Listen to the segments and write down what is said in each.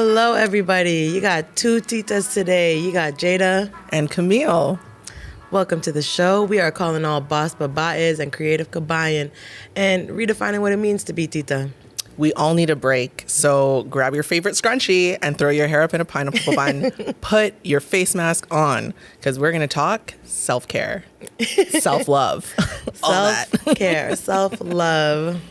Hello, everybody. You got two titas today. You got Jada and Camille. Welcome to the show. We are calling all boss babas and creative kabayan and redefining what it means to be tita. We all need a break, so grab your favorite scrunchie and throw your hair up in a pineapple bun. Put your face mask on, because we're going to talk self-care, self-love, all that. Self-care, self-love.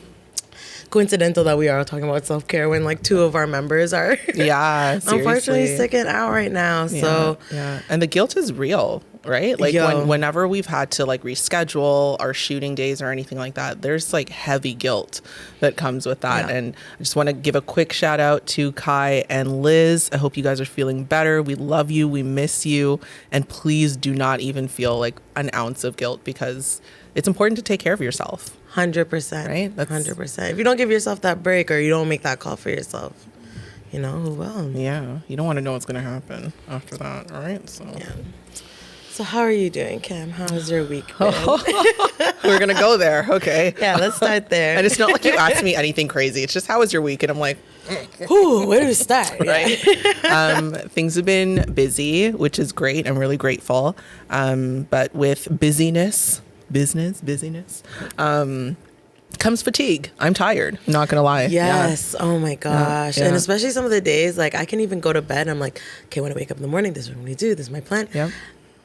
Coincidental that we are talking about self-care when like two of our members are unfortunately sick and out right now. So yeah. And the guilt is real, right? Like whenever we've had to like reschedule our shooting days or anything like that, there's like heavy guilt that comes with that. And I just want to give a quick shout out to Kai and Liz. I hope you guys are feeling better. We love you. We miss you. And please do not even feel like an ounce of guilt, because it's important to take care of yourself. 100%. Right? 100%. If you don't give yourself that break or you don't make that call for yourself, you know, who will? Yeah. You don't want to know what's going to happen after that. All right. So how are you doing, Cam? How's your week been? We're going to go there. Okay. Yeah, let's start there. And it's not like you asked me anything crazy. It's just, how was your week? And I'm like, ooh, where do we start? Right. Things have been busy, which is great. I'm really grateful. But with busyness, comes fatigue. I'm tired. I'm not going to lie. Yes. Yeah. Oh my gosh. Yeah. And especially some of the days, like I can even go to bed and I'm like, okay, when I wake up in the morning, this is what I'm going to do. This is my plan. Yep.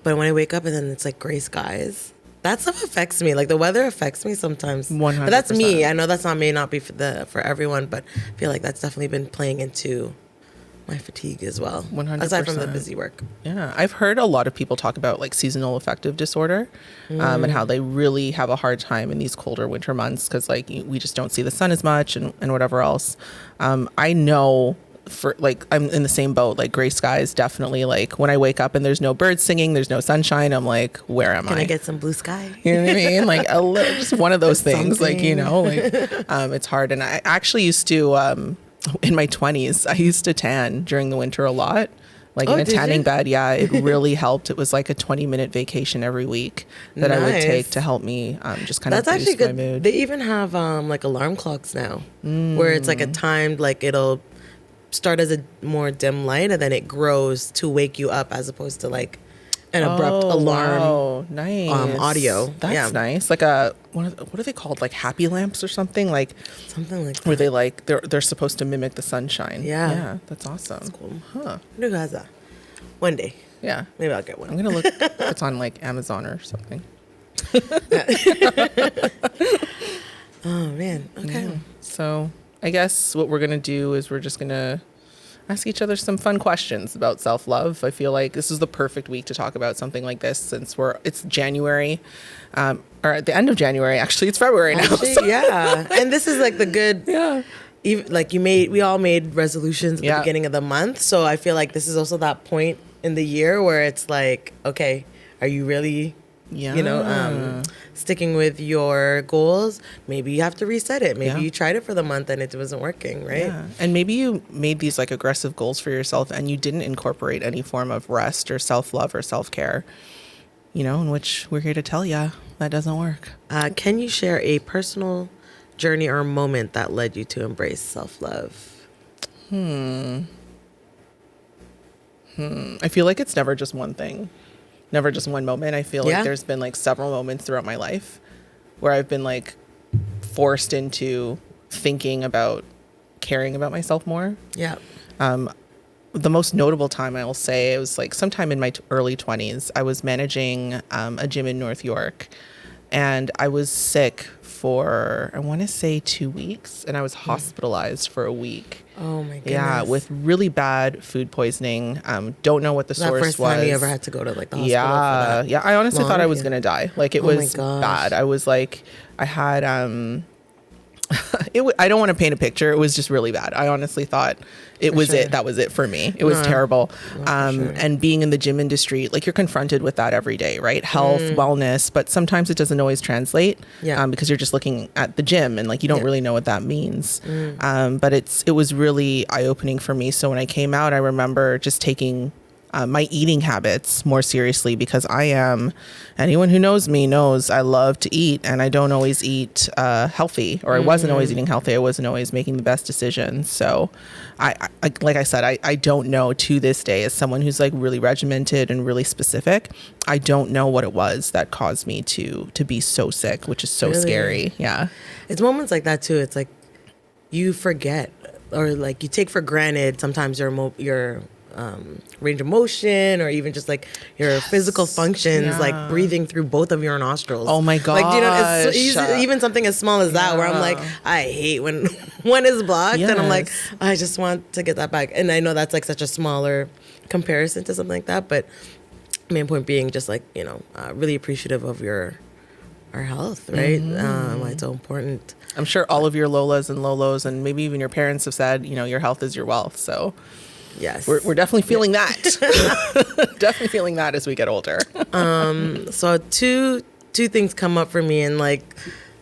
But when I wake up and then it's like gray skies, that stuff affects me. Like the weather affects me sometimes. 100%. But that's me. I know that's not may not be for everyone, but I feel like that's definitely been playing into my fatigue as well. 100%. Aside from the busy work. Yeah. I've heard a lot of people talk about like seasonal affective disorder and how they really have a hard time in these colder winter months because like we just don't see the sun as much and whatever else. I know for like I'm in the same boat. Like gray skies, definitely. Like when I wake up and there's no birds singing, there's no sunshine, I'm like, where am I? Can I get some blue sky? You know what I mean? Like just one of those things. Something. Like, you know, like it's hard. And I actually used to in my 20s, I used to tan during the winter a lot, like in a tanning bed. Yeah, it really helped. It was like a 20-minute vacation every week that I would take to help me just kind of boost my mood. They even have like alarm clocks now where it's like a timed, like it'll start as a more dim light and then it grows to wake you up as opposed to like an abrupt alarm. Oh, nice. Audio. That's nice. Like what are they called? Like happy lamps or something? Like something like that. Where they like they're supposed to mimic the sunshine. Yeah, that's awesome. That's cool. Huh? Who has that? One day. Yeah, maybe I'll get one. I'm gonna look if it's on like Amazon or something. Oh man. Okay. Yeah. So I guess what we're gonna do is we're just gonna ask each other some fun questions about self-love. I feel like this is the perfect week to talk about something like this since it's January, or at the end of January. Actually, it's February now. So. Yeah, and this is like the good. Yeah. Even like we all made resolutions at the beginning of the month. So I feel like this is also that point in the year where it's like, okay, are you really, sticking with your goals? Maybe you have to reset it. Maybe you tried it for the month and it wasn't working, right? Yeah. And maybe you made these like aggressive goals for yourself and you didn't incorporate any form of rest or self-love or self-care, in which we're here to tell you that doesn't work. Can you share a personal journey or moment that led you to embrace self-love? I feel like it's never just one thing. Never just one moment. I feel like there's been like several moments throughout my life where I've been like forced into thinking about caring about myself more. Yeah. The most notable time I will say, it was like sometime in my early 20s. I was managing a gym in North York and I was sick for, I want to say 2 weeks, and I was hospitalized for a week. Oh my goodness. Yeah, with really bad food poisoning. Don't know what the source was. That first time you ever had to go to like the hospital for that? Yeah. I honestly thought I was going to die. Like it was bad. I was like, I had, I don't want to paint a picture. It was just really bad. I honestly thought it was it. That was it for me. It was terrible. And being in the gym industry, like you're confronted with that every day, right? Health, wellness, but sometimes it doesn't always translate because you're just looking at the gym and like you don't really know what that means. But it was really eye-opening for me. So when I came out, I remember just taking my eating habits more seriously, because anyone who knows me knows I love to eat, and I don't always eat healthy, or I wasn't always eating healthy. I wasn't always making the best decisions. So I like I said, I don't know to this day, as someone who's like really regimented and really specific, I don't know what it was that caused me to be so sick, which is so scary. Yeah. It's moments like that too. It's like you forget, or like you take for granted sometimes your range of motion, or even just like your physical functions, like breathing through both of your nostrils. Oh my god! Like, you know, it's easy, even something as small as that, where I'm like, I hate when one is blocked, and I'm like, I just want to get that back. And I know that's like such a smaller comparison to something like that, but main point being just like, you know, really appreciative of our health, right? Why it's so important. I'm sure all of your Lolas and Lolos, and maybe even your parents, have said, you know, your health is your wealth. So yes, we're definitely feeling that. Definitely feeling that as we get older. So two things come up for me, and like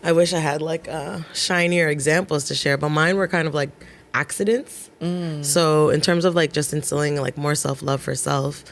I wish I had like shinier examples to share, but mine were kind of like accidents. So in terms of like just instilling like more self-love for self,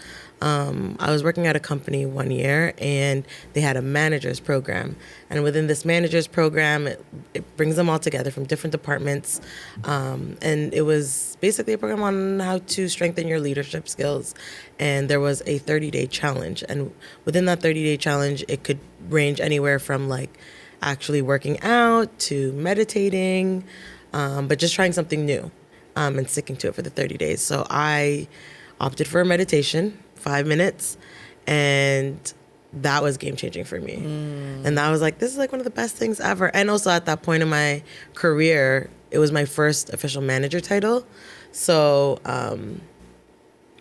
I was working at a company 1 year, and they had a manager's program. And within this manager's program, it brings them all together from different departments. And it was basically a program on how to strengthen your leadership skills. And there was a 30-day challenge. And within that 30-day challenge, it could range anywhere from like actually working out to meditating, but just trying something new and sticking to it for the 30 days. So I opted for a meditation, 5 minutes, and that was game changing for me. And I was like, this is like one of the best things ever. And also at that point in my career, it was my first official manager title. So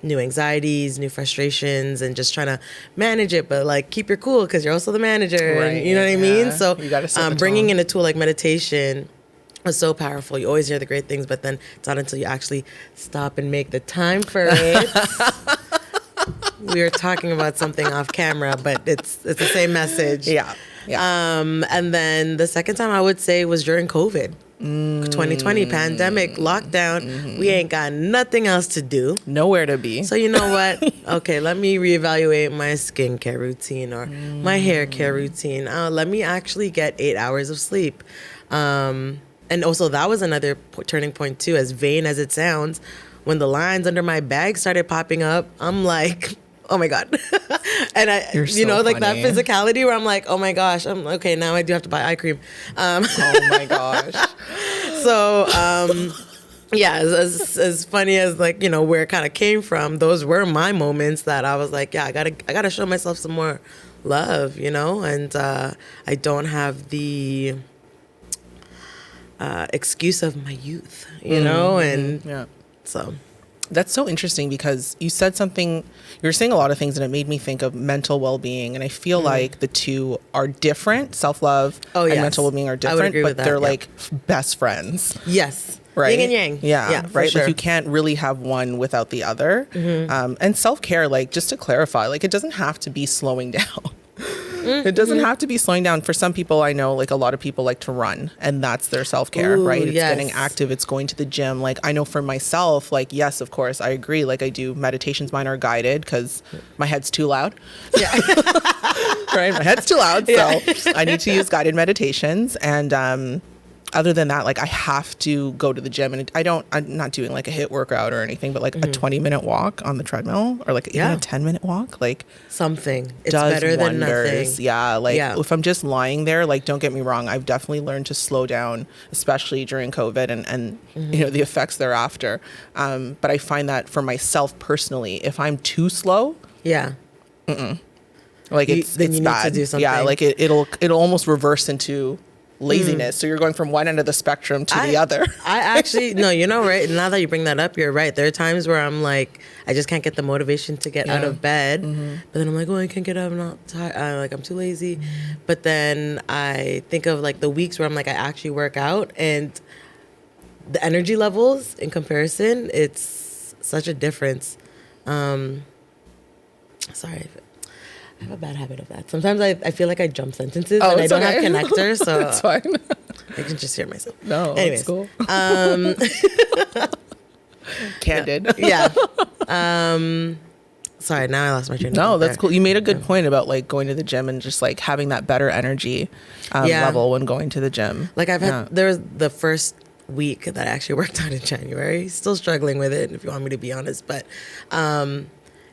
new anxieties, new frustrations, and just trying to manage it, but like keep your cool because you're also the manager. Right, and you know what I mean? So you gotta set the bringing tone. in a tool like meditation was so powerful. You always hear the great things, but then it's not until you actually stop and make the time for it. We were talking about something off camera, but it's the same message. Yeah. And then the second time I would say was during COVID. 2020 pandemic lockdown. We ain't got nothing else to do. Nowhere to be. So you know what? Okay, let me reevaluate my skincare routine or my hair care routine. Let me actually get 8 hours of sleep. And also that was another turning point too, as vain as it sounds. When the lines under my bag started popping up, I'm like, oh my God. And You're you know, so like that funny. physicality where I'm like, oh my gosh, I'm okay. Now I do have to buy eye cream. Oh my gosh. So, yeah, as funny as like, you know, where it kind of came from, those were my moments that I was like, yeah, I gotta show myself some more love, you know, and I don't have the excuse of my youth, you know, and so. That's so interesting because you said something, you were saying a lot of things, and it made me think of mental well-being. And I feel like the two are different. Self-love and mental well-being are different, but they're like best friends. Yes. Right? Yin and yang. Yeah, right? Sure. Like you can't really have one without the other. And self-care, like just to clarify, like it doesn't have to be slowing down. It doesn't have to be slowing down. For some people, I know like a lot of people like to run, and that's their self-care, right? It's getting active. It's going to the gym. Like I know for myself, like, yes, of course, I agree. Like I do meditations. Mine are guided because my head's too loud. Yeah. Right? My head's too loud. So I need to use guided meditations. And, other than that, like I have to go to the gym, and I'm not doing like a HIIT workout or anything, but like a 20-minute walk on the treadmill, or like even a 10-minute walk, like something. It's does better wonders. than nothing. Yeah. Like if I'm just lying there, like don't get me wrong, I've definitely learned to slow down, especially during COVID and you know, the effects thereafter. But I find that for myself personally, if I'm too slow, like it's need bad. to do something. Yeah, like it'll almost reverse into laziness. So you're going from one end of the spectrum to the other. I actually, no, you know, right? Now that you bring that up, you're right. There are times where I'm like, I just can't get the motivation to get out of bed. But then I'm like, oh, I can't get up. I'm not tired. Like, I'm too lazy. But then I think of like the weeks where I'm like, I actually work out, and the energy levels in comparison, it's such a difference. Sorry. I have a bad habit of that. Sometimes I feel like I jump sentences and I don't have connectors, so it's fine. I can just hear myself. No, anyways, it's cool. Candid. Yeah. Sorry, now I lost my train of thought. No, that's there. cool. You made a good point about like going to the gym and just like having that better energy level when going to the gym. Like I've had, there was the first week that I actually worked out in January. Still struggling with it, if you want me to be honest. But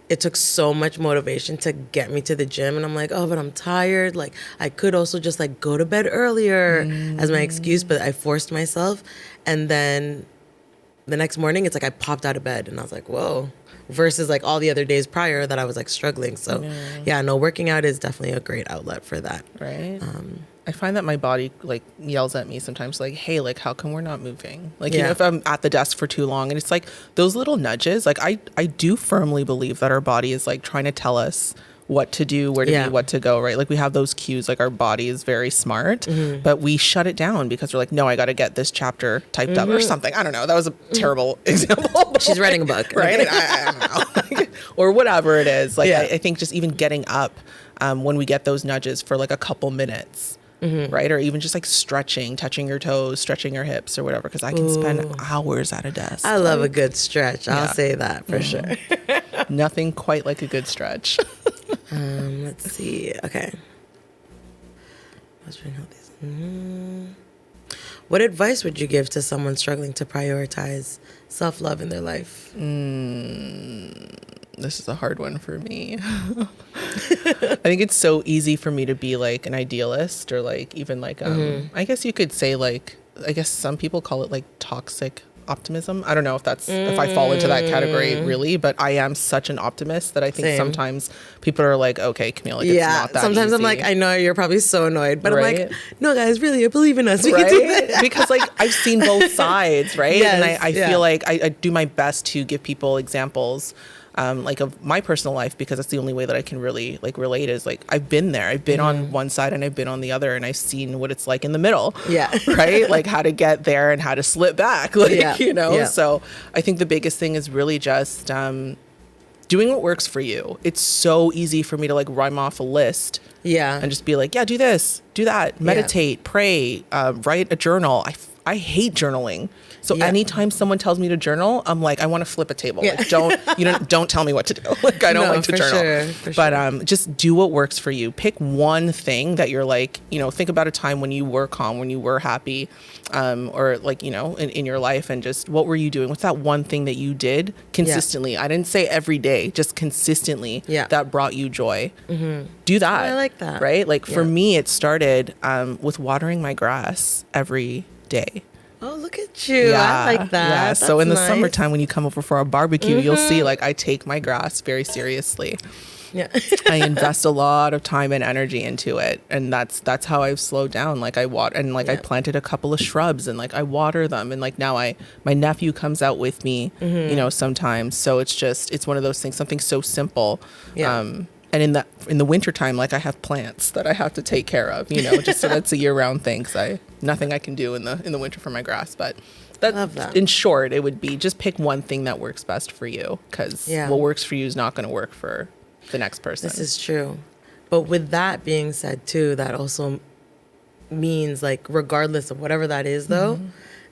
it took so much motivation to get me to the gym. And I'm like, oh, but I'm tired. Like I could also just like go to bed earlier as my excuse, but I forced myself. And then the next morning, it's like I popped out of bed and I was like, whoa. Versus like all the other days prior that I was like struggling. So working out is definitely a great outlet for that. Right. I find that my body like yells at me sometimes like, hey, like how come we're not moving? Like, you know, if I'm at the desk for too long, and it's like those little nudges, like I do firmly believe that our body is like trying to tell us what to do, where to be, what to go, right? Like we have those cues, like our body is very smart, but we shut it down because we're like, no, I got to get this chapter typed up or something. I don't know. That was a terrible example. She's writing a book. Right? I don't know. Or whatever it is. Like I think just even getting up when we get those nudges for like a couple minutes, right? Or even just like stretching, touching your toes, stretching your hips or whatever, because I can spend hours at a desk. I love a good stretch. I'll say that for sure. Nothing quite like a good stretch. Let's see. Okay. What advice would you give to someone struggling to prioritize self-love in their life? This is a hard one for me. I think it's so easy for me to be like an idealist or like even like, I guess you could say like, I guess some people call it like toxic optimism. I don't know if that's if I fall into that category really, but I am such an optimist that I think sometimes people are like, okay, Camille, like it's not that sometimes easy. I'm like, I know you're probably so annoyed, but Right? I'm like, no guys, really, I believe in us. We Right? can do this. Because like I've seen both sides, right? Yes, and I feel like I do my best to give people examples like of my personal life, because that's the only way that I can really like relate is like I've been there. I've been on one side and I've been on the other, and I've seen what it's like in the middle. Yeah. Right? Like how to get there and how to slip back. Like, you know? Yeah. So I think the biggest thing is really just doing what works for you. It's so easy for me to like rhyme off a list. Yeah. And just be like, yeah, do this, do that, meditate, pray, write a journal. I hate journaling. So anytime someone tells me to journal, I'm like, I want to flip a table. Like, don't tell me what to do. Like, I don't like to journal. But just do what works for you. Pick one thing that you're like, you know, think about a time when you were calm, when you were happy, or like, you know, in your life, and just what were you doing? What's that one thing that you did consistently? Yeah. I didn't say every day, just consistently that brought you joy. Do that. Oh, I like that. Right? Like for me, it started with watering my grass every day. Oh, look at you. I like that. Yeah. So in the summertime, when you come over for our barbecue, you'll see like I take my grass very seriously. Yeah. I invest a lot of time and energy into it. And that's how I've slowed down. Like I water and like I planted a couple of shrubs and like I water them. And like now my nephew comes out with me, you know, sometimes. So it's one of those things, something so simple. Yeah. And in the wintertime, like I have plants that I have to take care of, you know, just so that's a year-round thing. Cause nothing I can do in the winter for my grass. But that in short, it would be just pick one thing that works best for you. Cause what works for you is not going to work for the next person. This is true. But with that being said too, that also means like regardless of whatever that is though,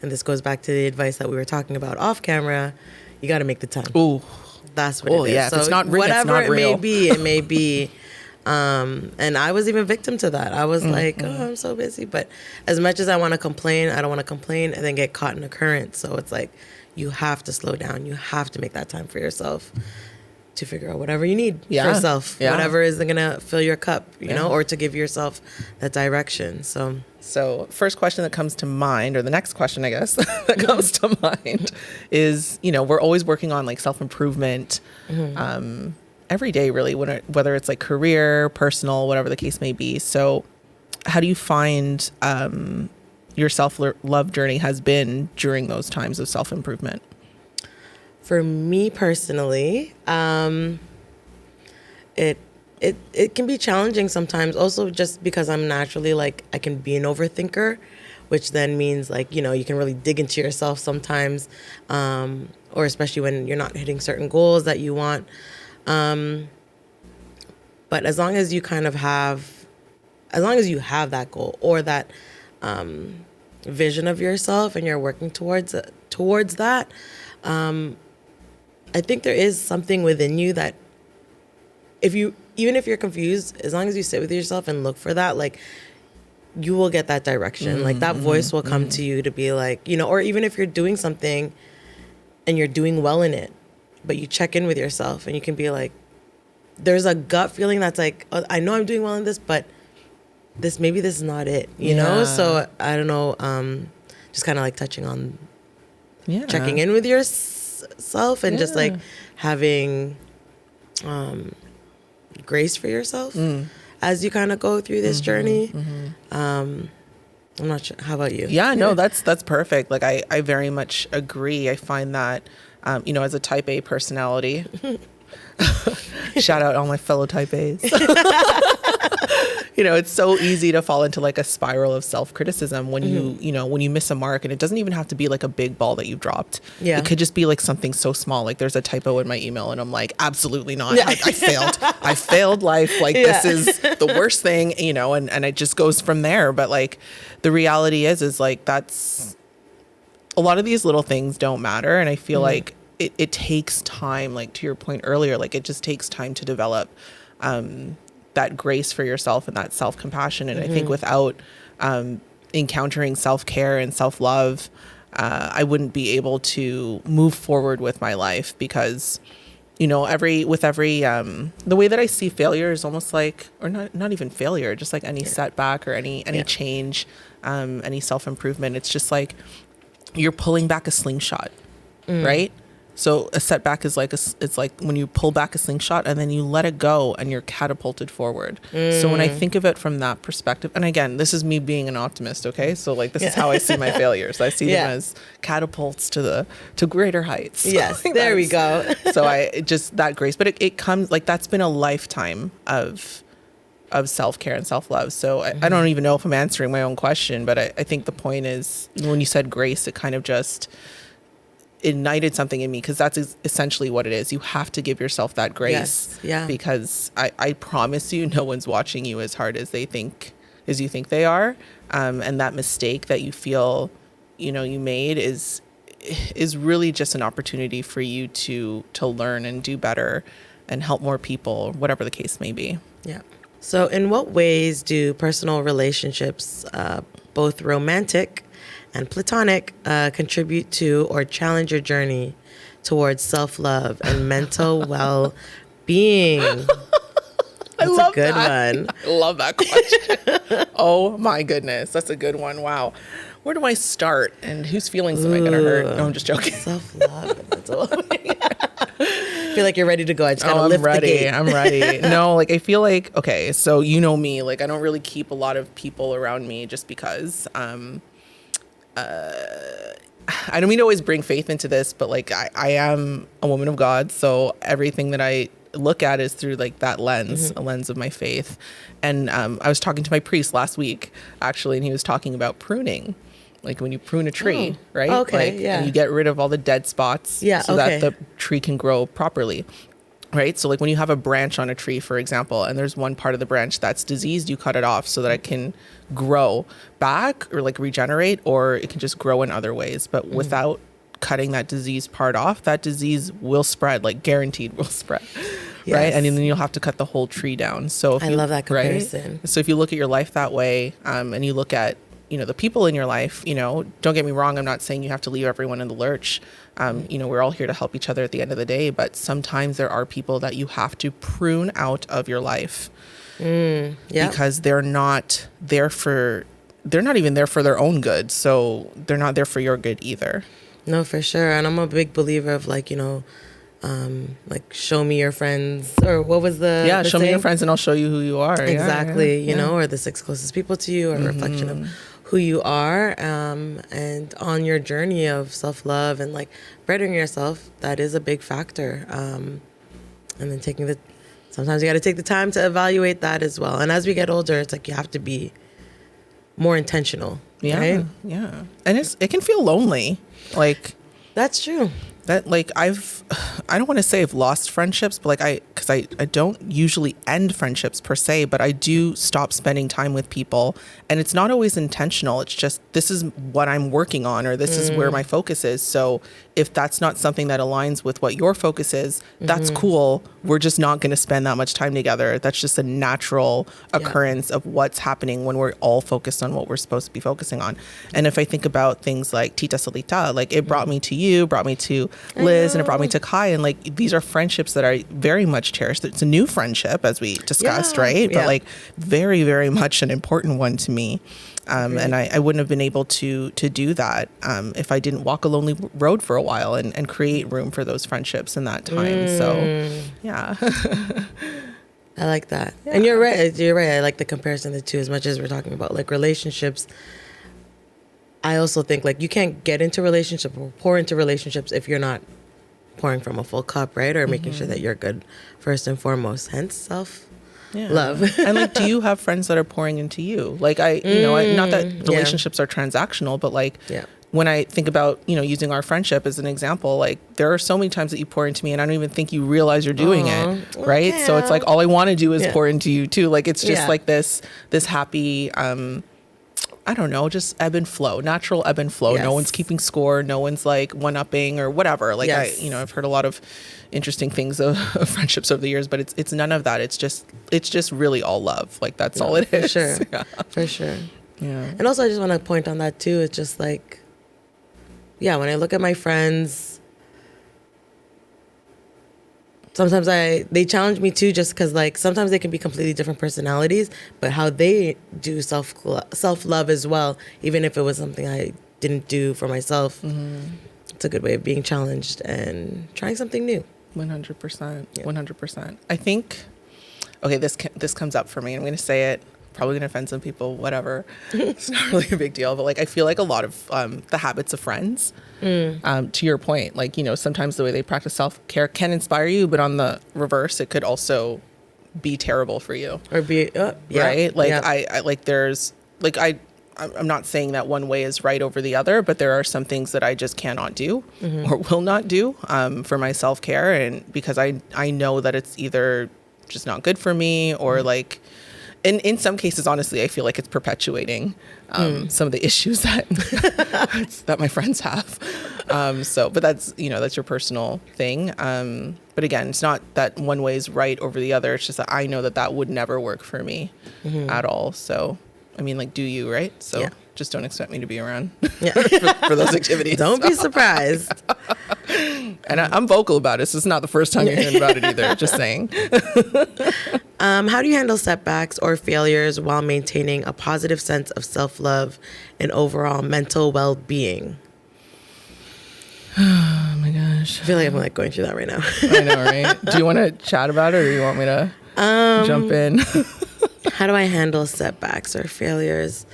and this goes back to the advice that we were talking about off camera, you got to make the time. Ooh. That's what it is. Yeah, so it's not real, whatever it's not real. it may be. And I was even victim to that. I was like, oh, I'm so busy. But as much as I want to complain, I don't want to complain and then get caught in a current. So it's like, you have to slow down. You have to make that time for yourself to figure out whatever you need for yourself. Yeah. Whatever is going to fill your cup, you know, or to give yourself that direction. So first question that comes to mind, or the next question, I guess, that comes to mind is, you know, we're always working on like self-improvement every day, really, whether it's like career, personal, whatever the case may be. So how do you find your self-love journey has been during those times of self-improvement? For me personally, it can be challenging sometimes, also just because I'm naturally like, I can be an overthinker, which then means like, you know, you can really dig into yourself sometimes, or especially when you're not hitting certain goals that you want. But as long as you kind of have, as long as you have that goal or that vision of yourself and you're working towards that, I think there is something within you that even if you're confused, as long as you sit with yourself and look for that, like, you will get that direction. Like, that voice will come to you to be like, you know, or even if you're doing something and you're doing well in it, but you check in with yourself and you can be like, there's a gut feeling that's like, oh, I know I'm doing well in this, but maybe this is not it, you know? So I don't know, just kind of like touching on checking in with yourself and just like having grace for yourself as you kind of go through this journey. I'm not sure. How about you? Yeah, no, that's perfect. Like, I very much agree. I find that, you know, as a type A personality, shout out all my fellow type A's. You know, it's so easy to fall into like a spiral of self-criticism when you know, when you miss a mark, and it doesn't even have to be like a big ball that you've dropped. Yeah. It could just be like something so small. Like, there's a typo in my email and I'm like, absolutely not. Yeah. Like, I failed life. Like, this is the worst thing, you know, and it just goes from there. But like, the reality is like, that's a lot of these little things don't matter. And I feel like it takes time, like to your point earlier, like it just takes time to develop, that grace for yourself and that self-compassion. And I think without encountering self-care and self-love, I wouldn't be able to move forward with my life, because, you know, the way that I see failure is almost like, or not even failure, just like any setback or any change, any self-improvement. It's just like you're pulling back a slingshot, right? So a setback is like it's like when you pull back a slingshot and then you let it go and you're catapulted forward. So when I think of it from that perspective, and again, this is me being an optimist, okay? So like, this is how I see my failures. I see them as catapults to greater heights. Yes, like, there we go. So just that grace, but it comes like, that's been a lifetime of self-care and self-love. So I don't even know if I'm answering my own question, but I think the point is, when you said grace, it kind of just ignited something in me, because that's essentially what it is. You have to give yourself that grace. Because I promise you, no one's watching you as hard as you think they are. And that mistake that you feel, you know, you made is really just an opportunity for you to learn and do better and help more people, whatever the case may be. Yeah. So in what ways do personal relationships, both romantic and platonic, contribute to or challenge your journey towards self-love and mental well-being? That's a good one. I love that question. Oh my goodness. That's a good one. Wow. Where do I start? And whose feelings am I going to hurt? No, I'm just joking. Self-love and mental well-being. I feel like you're ready to go. I just gotta lift the gate. I'm ready. No, like, I feel like, okay, so you know me, like, I don't really keep a lot of people around me just because, I don't mean to always bring faith into this, but like, I am a woman of God. So everything that I look at is through like that lens, a lens of my faith. And I was talking to my priest last week, actually, and he was talking about pruning. Like when you prune a tree, right? Okay, like, and you get rid of all the dead spots so that the tree can grow properly. Right. So like when you have a branch on a tree, for example, and there's one part of the branch that's diseased, you cut it off so that it can grow back or like regenerate, or it can just grow in other ways. But without cutting that diseased part off, that disease will spread, like guaranteed will spread. Yes. Right. And then you'll have to cut the whole tree down. So I love that comparison. Right? So if you look at your life that way, and you look at, you know, the people in your life, you know, don't get me wrong. I'm not saying you have to leave everyone in the lurch. You know, we're all here to help each other at the end of the day, but sometimes there are people that you have to prune out of your life because they're not even there for their own good. So they're not there for your good either. No, for sure. And I'm a big believer of like, you know, like show me your friends, or what was the show saying? Me your friends and I'll show you who you are. Exactly. You know, or the 6 closest people to you, or a reflection of who you are, and on your journey of self-love and like bettering yourself, that is a big factor. And then sometimes you got to take the time to evaluate that as well. And as we get older, it's like you have to be more intentional. Yeah. Right? Yeah. And it can feel lonely. Like, that's true. that like I don't want to say I've lost friendships, but like because I don't usually end friendships per se, but I do stop spending time with people, and it's not always intentional. It's just, this is what I'm working on, or this is where my focus is. So if that's not something that aligns with what your focus is, that's cool. We're just not going to spend that much time together. That's just a natural occurrence of what's happening when we're all focused on what we're supposed to be focusing on. And if I think about things like Tita Salita, like it brought me to you, brought me to Liz, and it brought me to Kai, and like these are friendships that I very much cherish. It's a new friendship, as we discussed, right? But like very, very much an important one to me. And I wouldn't have been able to do that if I didn't walk a lonely road for a while and create room for those friendships in that time. So yeah. I like that. Yeah. And you're right. I like the comparison of the two, as much as we're talking about like relationships. I also think like you can't get into relationships or pour into relationships if you're not pouring from a full cup, right? Or making sure that you're good first and foremost. Hence love. And like, do you have friends that are pouring into you? Like not that relationships are transactional, but like when I think about, using our friendship as an example, like there are so many times that you pour into me and I don't even think you realize you're doing it. Right. So it's like, all I want to do is pour into you too. Like, it's just like this happy, I don't know, just ebb and flow, natural ebb and flow. No one's keeping score. No one's like one-upping or whatever. Like I've heard a lot of interesting things of friendships over the years, but it's none of that. It's just really all love. Like that's all it is. For sure. For sure. Yeah. And also I just want to point on that too. It's just like, when I look at my friends, sometimes they challenge me too, just because like sometimes they can be completely different personalities, but how they do self-love as well, even if it was something I didn't do for myself. It's a good way of being challenged and trying something new. 100%. 100%. I think, okay, this comes up for me. I'm going to say it. Probably going to offend some people, whatever. It's not really a big deal. But like, I feel like a lot of the habits of friends, to your point, like, sometimes the way they practice self-care can inspire you, but on the reverse, it could also be terrible for you. Or be, right? Like, I like, there's, like, I'm not saying that one way is right over the other, but there are some things that I just cannot do or will not do for my self-care. And because I know that it's either just not good for me or like, and in some cases, honestly, I feel like it's perpetuating some of the issues that my friends have. But that's your personal thing. But again, it's not that one way is right over the other. It's just that I know that would never work for me at all. So, I mean, like, do you, right? So just don't expect me to be around for those activities. Don't be surprised. And I'm vocal about it. So it's not the first time you're hearing about it either. Just saying. How do you handle setbacks or failures while maintaining a positive sense of self-love and overall mental well-being? Oh my gosh. I feel like I'm like going through that right now. I know, right? Do you want to chat about it, or do you want me to jump in? How do I handle setbacks or failures?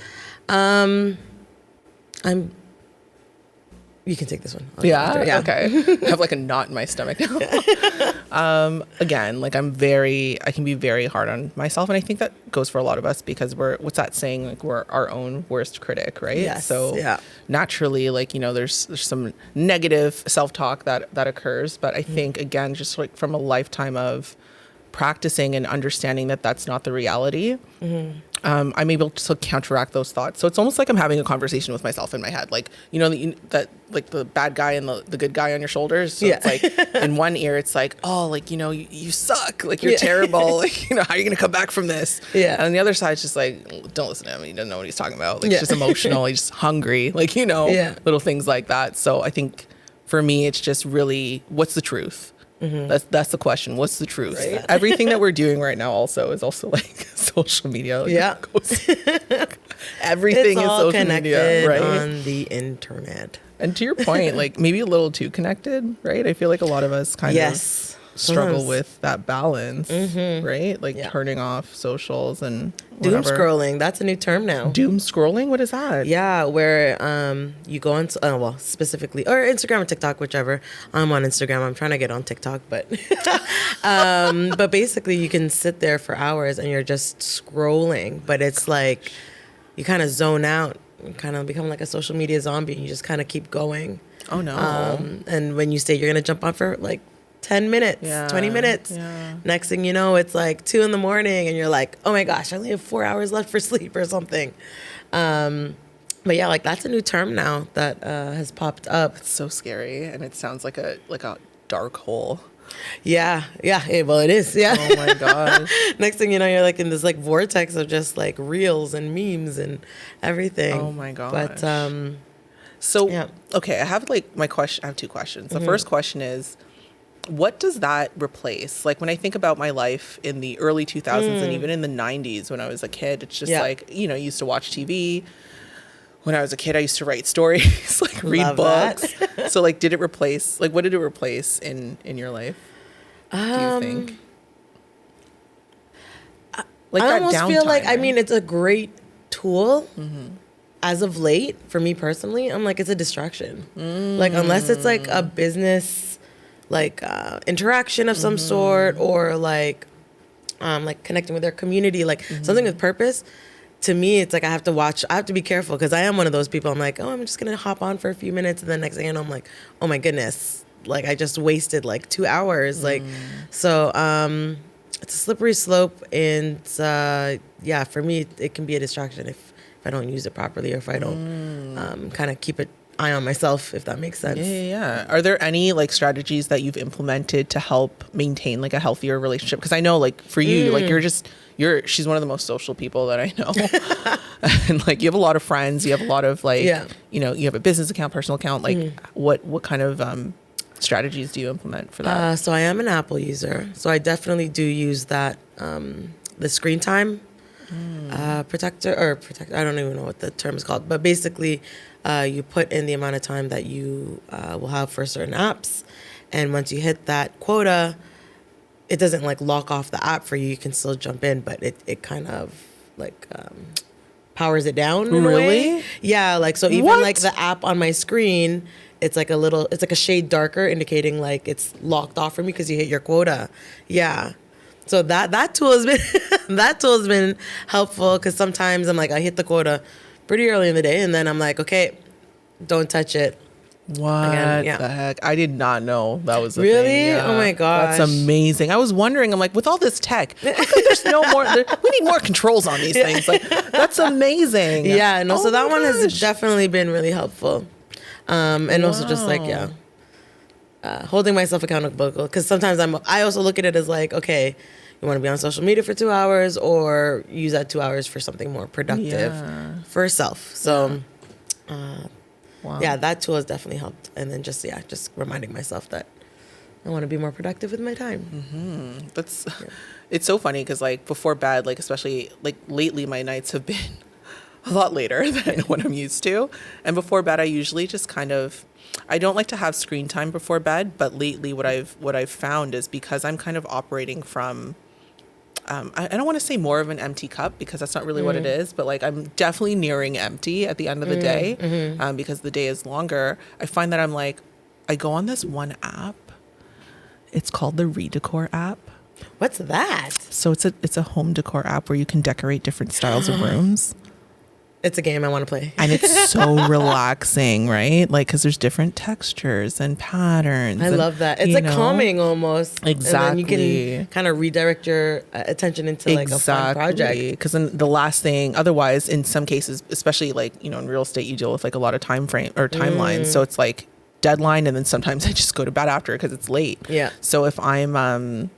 You can take this one. Yeah? Okay. I have like a knot in my stomach now. Again, like I can be very hard on myself. And I think that goes for a lot of us because what's that saying? Like we're our own worst critic, right? Yes. So naturally, like, there's some negative self-talk that occurs. But I think, again, just like from a lifetime of practicing and understanding that that's not the reality, I'm able to counteract those thoughts. So it's almost like I'm having a conversation with myself in my head, like that like the bad guy and the good guy on your shoulders. So it's like in one ear it's like, oh, like, you suck, like you're terrible, like, how are you gonna come back from this? And on the other side it's just like, don't listen to him, he doesn't know what he's talking about, like he's just emotional, he's just hungry, like, little things like that. So I think for me it's just really, what's the truth? That's the question. What's the truth? Right. Everything that we're doing right now also is also like social media. Like everything is social media, right? On the internet. And to your point, like maybe a little too connected, right? I feel like a lot of us kind of struggle with that balance, right? Like turning off socials and doom scrolling. That's a new term now. Doom scrolling? What is that? Yeah, where you go on, specifically, or Instagram or TikTok, whichever. I'm on Instagram. I'm trying to get on TikTok, but but basically you can sit there for hours and you're just scrolling. But it's like you kind of zone out and kind of become like a social media zombie and you just kind of keep going. Oh no. And when you say you're gonna jump on for like 10 minutes, 20 minutes, next thing you know, it's like 2 a.m. and you're like, oh my gosh, I only have 4 hours left for sleep or something. But yeah, like that's a new term now that has popped up. It's so scary, and it sounds like a dark hole. Yeah, well, it is. Yeah. Oh my gosh. Next thing you know, you're like in this like vortex of just like reels and memes and everything. Oh my gosh. But okay, I have I have 2 questions. The first question is, what does that replace? Like when I think about my life in the early 2000s and even in the 90s when I was a kid, it's just like, I used to watch TV. When I was a kid, I used to write stories, like read books. So like, what did it replace in your life? Do you think? Like I almost feel like, I mean, it's a great tool. As of late, for me personally, I'm like, it's a distraction. Like unless it's like a business, like interaction of some sort, or like connecting with their community, like something with purpose. To me, it's like I have to be careful because I am one of those people. I'm like, I'm just going to hop on for a few minutes. And then next thing I know, I'm like, oh my goodness, like I just wasted like 2 hours. Like, so it's a slippery slope. And for me, it can be a distraction if I don't use it properly or if I don't kind of keep an eye on myself, if that makes sense. Yeah. Are there any like strategies that you've implemented to help maintain like a healthier relationship? Because I know like for you, like she's one of the most social people that I know. And like you have a lot of friends, you have a lot of like, you have a business account, personal account. Like what kind of strategies do you implement for that? So I am an Apple user. So I definitely do use that, the screen time protector. I don't even know what the term is called. But basically you put in the amount of time that you will have for certain apps. And once you hit that quota, it doesn't like lock off the app for you. You can still jump in, but it kind of like powers it down in a way. Yeah, like so even like the app on my screen, it's like a shade darker, indicating like it's locked off for me because you hit your quota. Yeah. So that tool has been helpful because sometimes I'm like I hit the quota pretty early in the day and then I'm like, okay, don't touch it. What the heck? I did not know that was a really thing. Yeah. Oh my gosh, that's amazing. I was wondering, I'm like, with all this tech, how come there's no more? We need more controls on these things. Like, that's amazing. Yeah, no. So that one has definitely been really helpful, and also just like holding myself accountable because sometimes I also look at it as like, okay, you want to be on social media for 2 hours or use that 2 hours for something more productive for self. So. Wow. Yeah, that tool has definitely helped. And then just reminding myself that I want to be more productive with my time. It's so funny because like before bed, like especially like lately my nights have been a lot later than what I'm used to. And before bed, I usually just I don't like to have screen time before bed, but lately what I've found is because I'm kind of operating from I don't want to say more of an empty cup because that's not really what it is, but like I'm definitely nearing empty at the end of the day because the day is longer. I find that I'm like, I go on this one app. It's called the Redecor app. What's that? So it's a home decor app where you can decorate different styles of rooms. It's a game I want to play. And it's so relaxing, right? Like, because there's different textures and patterns. I love that. It's like calming almost. Exactly. And then you can kind of redirect your attention into like a fun project. Because then the last thing, otherwise, in some cases, especially like, in real estate, you deal with like a lot of time frame or timelines. So it's like deadline. And then sometimes I just go to bed after because it's late. Yeah. So if I'm,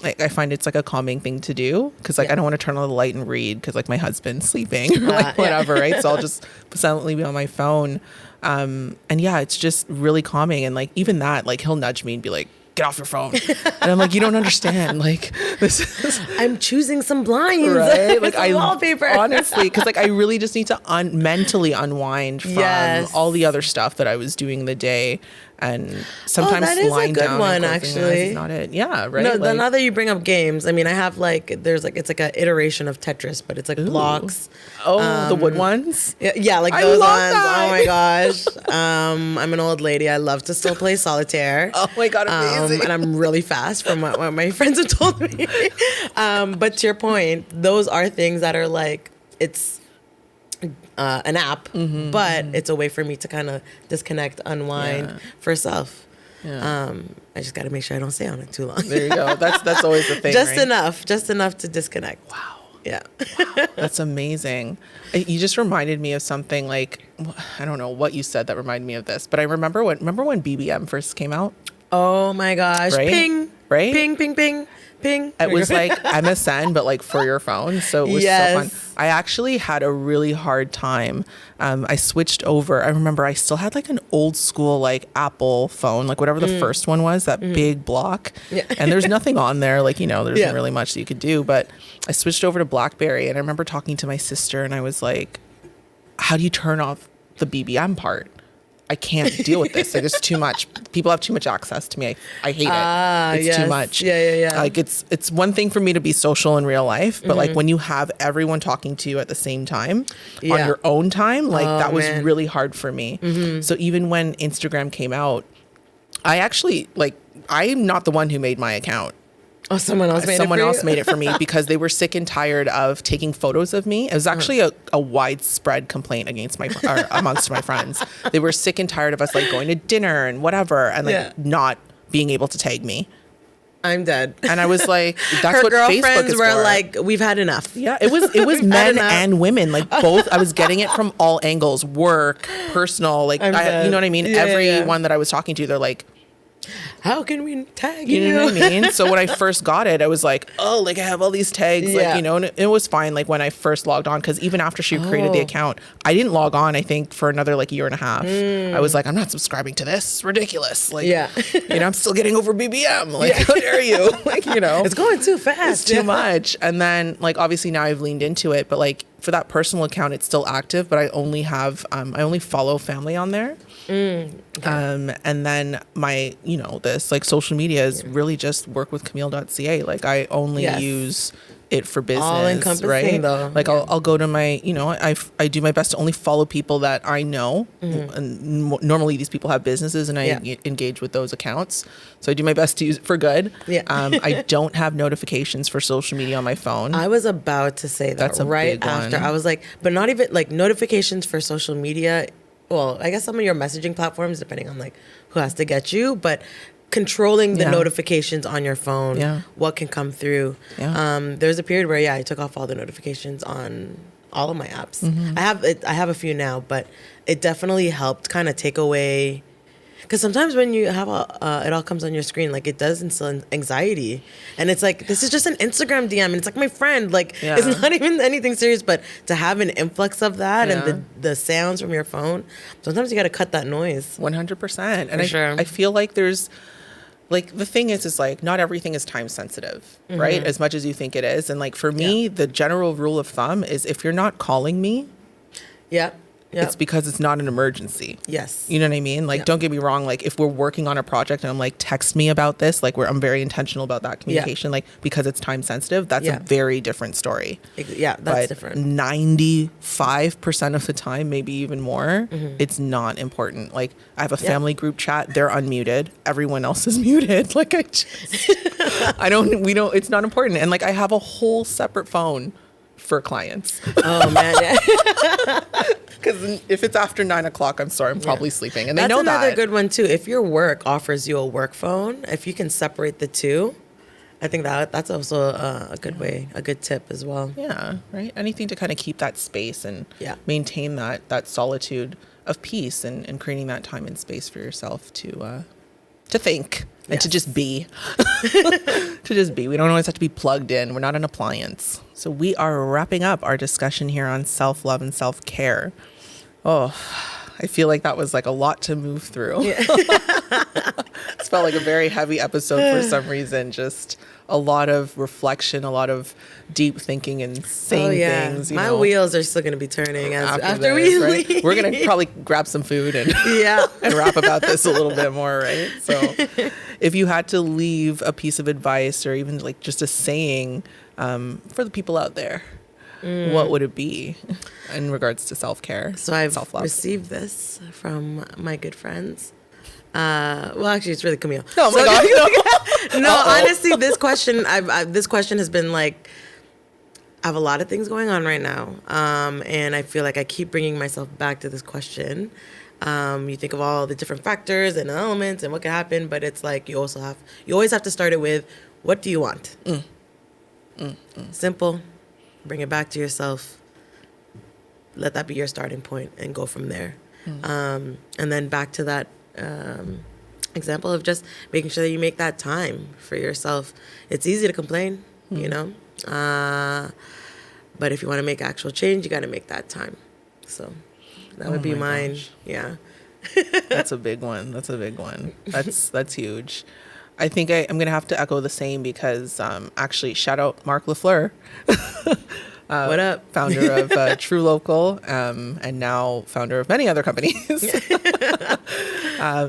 I find it's like a calming thing to do because like I don't want to turn on the light and read because like my husband's sleeping or like whatever, right? So I'll just silently be on my phone. And yeah, it's just really calming. And like even that, like he'll nudge me and be like, get off your phone. And I'm like, you don't understand. Like this is I'm choosing some blinds. Right? Like wallpaper. Honestly, because like I really just need to mentally unwind from all the other stuff that I was doing the day. And sometimes that is lying a good down one, and actually. Is not it. Yeah, right. No, like, now that you bring up games, I mean, I have like it's like an iteration of Tetris, but it's like blocks. Oh, the wood ones. Yeah, like those ones. That. Oh my gosh, I'm an old lady. I love to still play solitaire. Oh my god, amazing! And I'm really fast from what my friends have told me. But to your point, those are things that are like it's an app, but it's a way for me to kind of disconnect, unwind for self. Yeah. I just got to make sure I don't stay on it too long. There you go. That's always the thing. Just enough to disconnect. Wow. Yeah. Wow, that's amazing. You just reminded me of something, like, I don't know what you said that reminded me of this, but I remember when BBM first came out. Oh my gosh. Right? Ping. Right? Ping, ping, ping. Ping. It was like MSN, but like for your phone. So it was so fun. I actually had a really hard time. I switched over. I remember I still had like an old school like Apple phone, like whatever the first one was, that big block. Yeah. And there's nothing on there. Like, there isn't really much that you could do. But I switched over to BlackBerry, and I remember talking to my sister, and I was like, how do you turn off the BBM part? I can't deal with this. Like, it's too much. People have too much access to me. I hate it. It's too much. Yeah. Like, it's one thing for me to be social in real life, but like when you have everyone talking to you at the same time on your own time, like that was really hard for me. So even when Instagram came out, I actually, like, I'm not the one who made my account. Oh, someone else made it for me because they were sick and tired of taking photos of me. It was actually a widespread complaint amongst my friends. They were sick and tired of us like going to dinner and whatever, and like not being able to tag me. I'm dead. And I was like, that's her what Facebook is girlfriends were for. like, we've had enough. Yeah, it was men and women, like both. I was getting it from all angles, work, personal, like, you know what I mean? Everyone that I was talking to, they're like, how can we tag you? You know what I mean? So when I first got it, I was like, oh, like I have all these tags, like, and it was fine. Like when I first logged on, because even after she created the account, I didn't log on, I think, for another like year and a half. I was like, I'm not subscribing to this. It's ridiculous. Like, I'm still getting over BBM. Like, how dare you? Like, It's going too fast. It's too much. And then like, obviously now I've leaned into it, but like for that personal account, it's still active, but I only have, I only follow family on there. Okay. And then my, this like social media is really just work with Camille.ca. Like I only use it for business, all encompassing, right? Though. Like I'll go to my, I do my best to only follow people that I know. And normally these people have businesses, and I engage with those accounts. So I do my best to use it for good. Yeah. I don't have notifications for social media on my phone. I was about to say that. That's right after. I was like, but not even like notifications for social media. Well, I guess some of your messaging platforms, depending on like who has to get you, but controlling the notifications on your phone, what can come through. There's a period where I took off all the notifications on all of my apps. I have a few now, but it definitely helped kind of take away. Because sometimes when you have it all comes on your screen, like it does instill anxiety, and it's like this is just an Instagram DM, and it's like my friend, like it's not even anything serious, but to have an influx of that and the sounds from your phone, sometimes you got to cut that noise. 100%, and I feel like there's like the thing is like not everything is time sensitive, right? As much as you think it is, and like for me, the general rule of thumb is if you're not calling me, it's because it's not an emergency. Yes. You know what I mean? Like, don't get me wrong. Like, if we're working on a project and I'm like, text me about this, like, I'm very intentional about that communication, like, because it's time sensitive, that's a very different story. Yeah, that's different. 95% of the time, maybe even more, it's not important. Like, I have a family group chat. They're unmuted. Everyone else is muted. Like, it's not important. And like, I have a whole separate phone for clients. Oh, man. Because if it's after 9 o'clock, I'm sorry, I'm probably sleeping. And they know that. That's another good one, too. If your work offers you a work phone, if you can separate the two, I think that's also a good way, a good tip as well. Yeah, right? Anything to kind of keep that space and maintain that solitude of peace and creating that time and space for yourself to think and to just be. To just be. We don't always have to be plugged in. We're not an appliance. So we are wrapping up our discussion here on self-love and self-care. Oh, I feel like that was like a lot to move through. Yeah. It's felt like a very heavy episode for some reason. Just a lot of reflection, a lot of deep thinking and saying things. My wheels are still going to be turning after we leave. Right? We're going to probably grab some food and and rap about this a little bit more, right? So if you had to leave a piece of advice or even like just a saying for the people out there, what would it be in regards to self-care? So I've received this from my good friends. Well, actually, it's really Camille. Oh my God! No, honestly, this question has been like I have a lot of things going on right now. And I feel like I keep bringing myself back to this question. You think of all the different factors and elements and what can happen, but it's like you always have to start it with, what do you want? Simple. Bring it back to yourself. Let that be your starting point and go from there. And then back to that example of just making sure that you make that time for yourself. It's easy to complain, you know, but if you want to make actual change, you got to make that time. So that would be mine. Gosh. Yeah. That's a big one. That's huge. I think I'm going to have to echo the same because actually, shout out Mark LaFleur. What up? Founder of True Local and now founder of many other companies.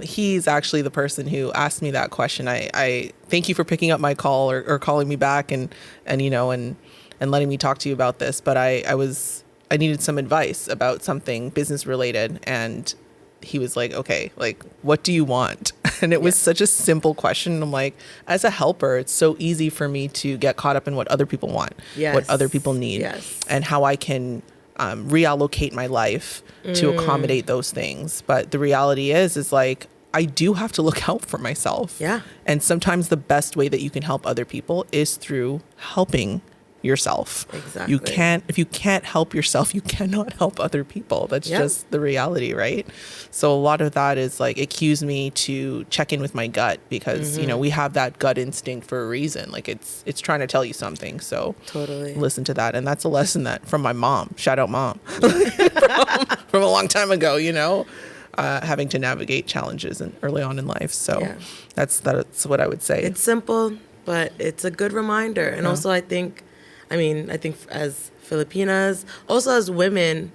He's actually the person who asked me that question. I thank you for picking up my call or calling me back and you know, and letting me talk to you about this. But I needed some advice about something business related. And he was like, okay, like, what do you want? And it was such a simple question. I'm like, as a helper, it's so easy for me to get caught up in what other people want, what other people need, and how I can reallocate my life to accommodate those things. But the reality is like, I do have to look out for myself. Yeah. And sometimes the best way that you can help other people is through helping yourself. Exactly. If you can't help yourself, you cannot help other people. That's just the reality, right? So a lot of that is like, it cues me to check in with my gut because, you know, we have that gut instinct for a reason. Like it's trying to tell you something. So totally listen to that. And that's a lesson that from my mom, shout out mom, from a long time ago, you know, having to navigate challenges and early on in life. So that's what I would say. It's simple, but it's a good reminder. And also I think as Filipinas, also as women,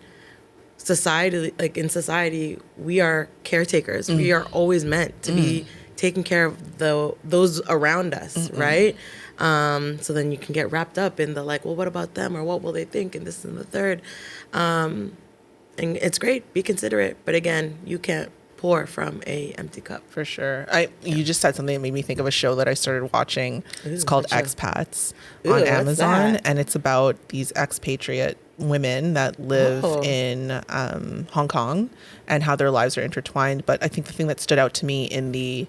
in society, we are caretakers. We are always meant to be taking care of those around us, right? So then you can get wrapped up in the like, well, what about them? Or what will they think? And this and the third. And it's great. Be considerate. But again, you can't pour from a empty cup. For sure. You just said something that made me think of a show that I started watching. It's called Expats on Amazon, and it's about these expatriate women that live in Hong Kong and how their lives are intertwined. But I think the thing that stood out to me in the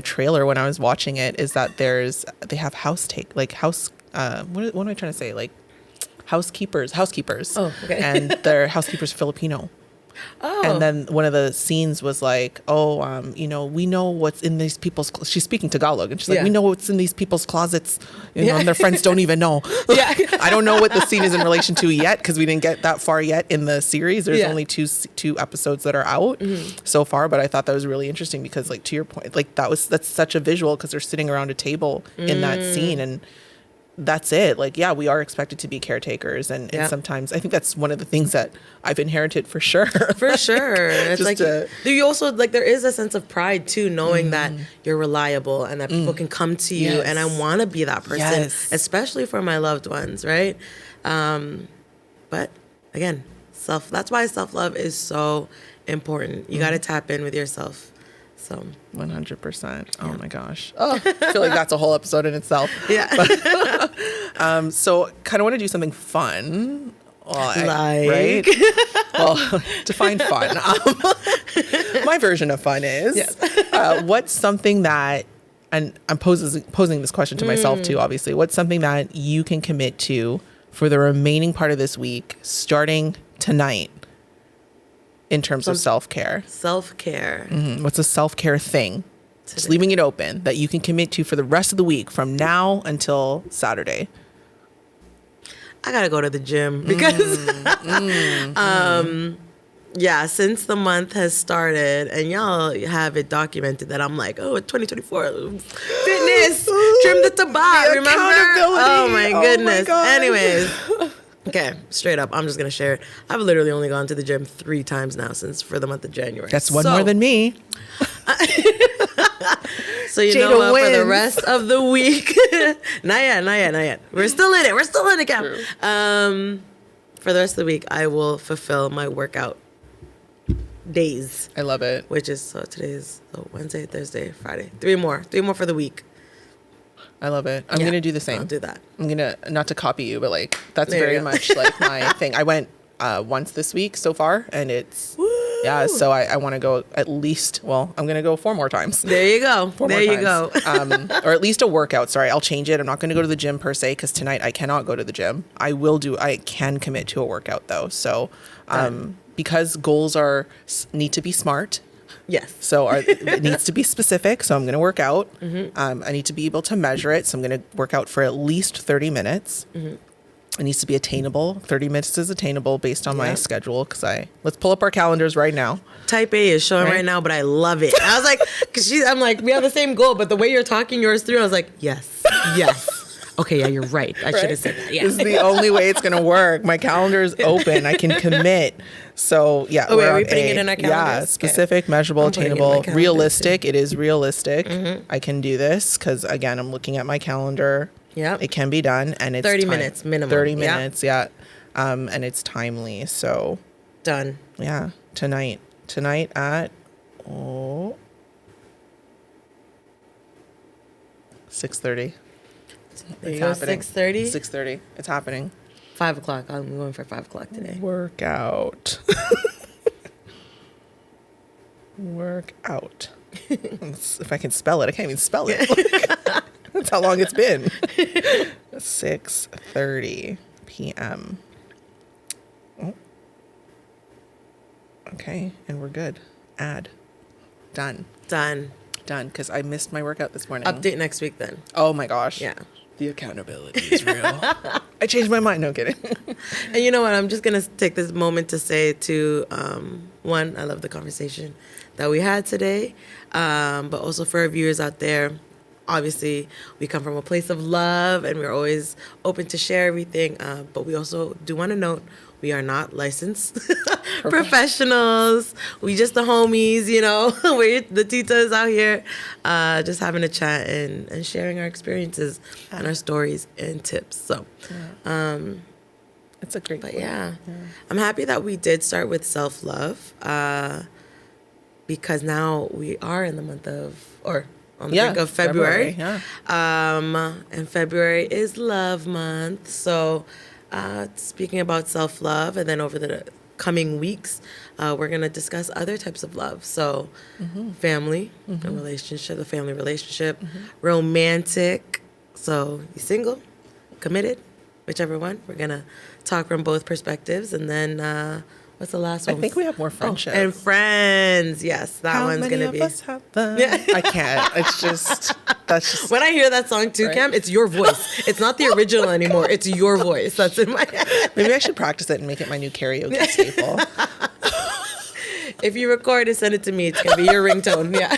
trailer when I was watching it is that they have what am I trying to say? Like housekeepers. Oh, okay. And their housekeepers Filipino. Oh. And then one of the scenes was like, you know, we know what's in these people's, she's speaking Tagalog, and she's like, we know what's in these people's closets, you know, and their friends don't even know. I don't know what the scene is in relation to yet, because we didn't get that far yet in the series. There's only two episodes that are out so far, but I thought that was really interesting because, like, to your point, like that's such a visual, because they're sitting around a table in that scene, and that's it. Like, we are expected to be caretakers. And sometimes I think that's one of the things that I've inherited for sure. For sure. It's like, you also, like, there is a sense of pride too, knowing that you're reliable and that people can come to you. And I want to be that person, especially for my loved ones. Right. But again, that's why self-love is so important. You got to tap in with yourself. So 100%. Oh my gosh. I feel like that's a whole episode in itself. Yeah. So kind of want to do something fun. Right? Well, define fun. My version of fun is what's something that, and I'm posing this question to myself too, obviously, what's something that you can commit to for the remaining part of this week, starting tonight, in terms of self-care? Self-care. What's a self-care thing? Today. Just leaving it open that you can commit to for the rest of the week from now until Saturday. I gotta go to the gym because since the month has started and y'all have it documented that I'm like, 2024 fitness, trim the tabak, remember? Oh my goodness. Anyways. Okay, straight up, I'm just going to share it. I've literally only gone to the gym 3 times now for the month of January. That's one more than me. So you Jada know what, wins. For the rest of the week, not yet. We're still in it, Cam. For the rest of the week, I will fulfill my workout days. I love it. Which is, today is Wednesday, Thursday, Friday. 3 more for the week. I love it. I'm going to do the same. I'll do that. I'm going to, not to copy you, but like, that's There very you go. much like my thing. I went once this week so far, and it's, Woo! yeah, so I want to go at least, well, I'm going to go 4 more times. There you go. There you go. Or at least a workout. Sorry, I'll change it. I'm not going to go to the gym per se, because tonight I cannot go to the gym. I can commit to a workout though. So, because goals need to be smart. Yes. So it needs to be specific. So I'm going to work out. I need to be able to measure it. So I'm going to work out for at least 30 minutes. It needs to be attainable. 30 minutes is attainable based on my schedule. Let's pull up our calendars right now. Type A is showing right now, but I love it. I was like, I'm like, we have the same goal, but the way you're talking yours through, I was like, yes. Okay, yeah, you're right. I should have said that. Yeah. This is the only way it's going to work. My calendar is open. I can commit. So, yeah. Oh, wait, are we putting it in our calendars? Yeah, specific, measurable, attainable, realistic. It is realistic. I can do this because, again, I'm looking at my calendar. Yeah. It can be done. And it's 30 minutes minimum. 30 minutes, yeah. And it's timely. So. Done. Yeah. Tonight at 6:30. There you go, 6:30? 6:30. It's happening. 5 o'clock. I'm going for 5 o'clock today. Workout. Workout. If I can spell it, I can't even spell it. That's how long it's been. 6:30 p.m. Oh. Okay, and we're good. Add. Done. Because I missed my workout this morning. Update next week then. Oh my gosh. Yeah. The accountability is real. I changed my mind. No kidding. And you know what? I'm just going to take this moment to say one, I love the conversation that we had today. But also for our viewers out there, obviously we come from a place of love and we're always open to share everything. But we also do want to note we are not licensed professionals. We just the homies, we're the titas out here just having a chat and sharing our experiences and our stories and tips. So it's a great but yeah, I'm happy that we did start with self-love because now we are in the month of, or on the brink of February. And February is love month. So speaking about self-love, and then over the coming weeks, we're going to discuss other types of love. So family, a relationship, a family relationship, romantic. So you single, committed, whichever one. We're going to talk from both perspectives. And then what's the last one? I think we have more friendships. And friends. Yes, that one's going to be. How many of us have them? I can't. It's just, that's just. When I hear that song too, Cam, it's your voice. It's not the original anymore. It's your voice that's in my head. Maybe I should practice it and make it my new karaoke staple. If you record it, send it to me. It's going to be your ringtone. Yeah.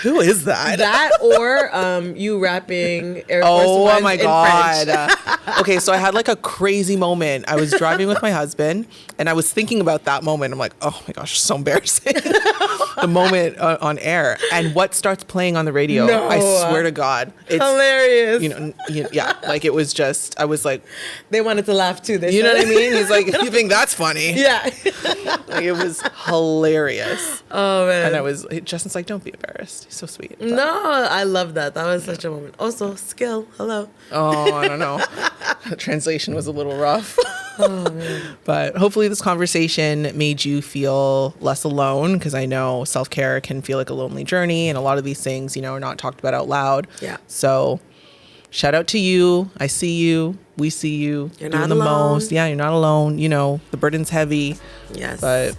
Who is that? That or you rapping Air Force Ones my in God. French. Okay, so I had like a crazy moment. I was driving with my husband and I was thinking about that moment. I'm like, oh my gosh, so embarrassing. The moment on air. And what starts playing on the radio? No. I swear to God. It's hilarious. Yeah, like it was just, I was like. They wanted to laugh too. You know what I mean? He's like, you think that's funny? Yeah. Like it was hilarious. Oh man. Justin's like, don't be embarrassed. He's so sweet. But, no, I love that. That was such a moment. Also, skill. Hello. Oh, I don't know. The translation was a little rough. Oh, man. But hopefully this conversation made you feel less alone, because I know self-care can feel like a lonely journey, and a lot of these things, are not talked about out loud. Yeah. So shout out to you. I see you. We see you. You're doing not the alone. most. Yeah, you're not alone. The burden's heavy. Yes. But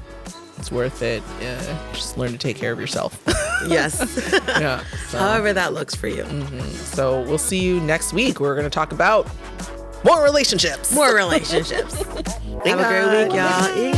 it's worth it. Yeah. Just learn to take care of yourself. Yes. Yeah. So. However that looks for you. So we'll see you next week. We're going to talk about more relationships. Have a great week, y'all.